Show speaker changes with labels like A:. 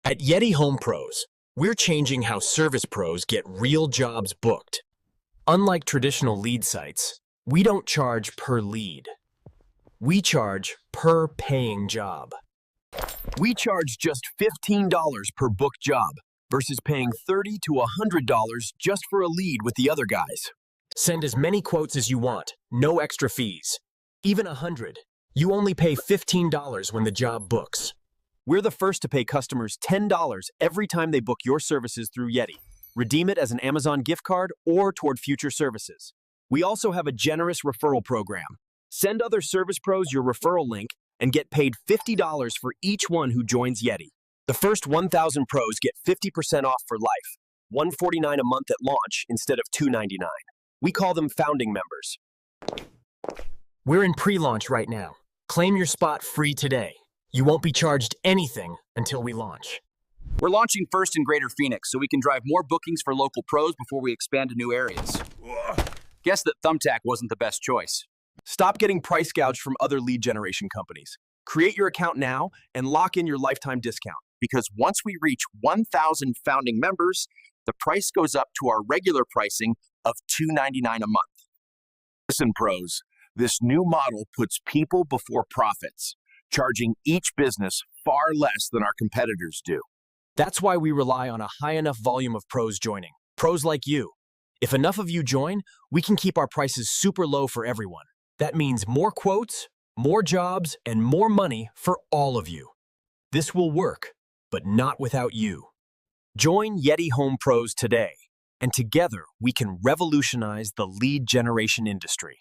A: At Yeti Home Pros, we're changing how service pros get real jobs booked. Unlike traditional lead sites, we don't charge per lead. We charge per paying job. We charge just $15 per booked job versus paying $30 to $100 just for a lead with the other guys. Send as many quotes as you want, no extra fees. Even 100. You only pay $15 when the job books. We're the first to pay customers $10 every time they book your services through Yeti. Redeem it as an Amazon gift card or toward future services. We also have a generous referral program. Send other service pros your referral link and get paid $50 for each one who joins Yeti. The first 1,000 pros get 50% off for life, $149 a month at launch instead of $299. We call them founding members. We're in pre-launch right now. Claim your spot free today. You won't be charged anything until we launch.
B: We're launching first in Greater Phoenix so we can drive more bookings for local pros before we expand to new areas. Guess that Thumbtack wasn't the best choice.
C: Stop getting price gouged from other lead generation companies. Create your account now and lock in your lifetime discount.
B: Because once we reach 1,000 founding members, the price goes up to our regular pricing of $299 a month. Listen, pros, this new model puts people before profits, charging each business far less than our competitors do.
A: That's why we rely on a high enough volume of pros joining. Pros like you. If enough of you join, we can keep our prices super low for everyone. That means more quotes, more jobs, and more money for all of you. This will work, but not without you. Join Yeti Home Pros today, and together we can revolutionize the lead generation industry.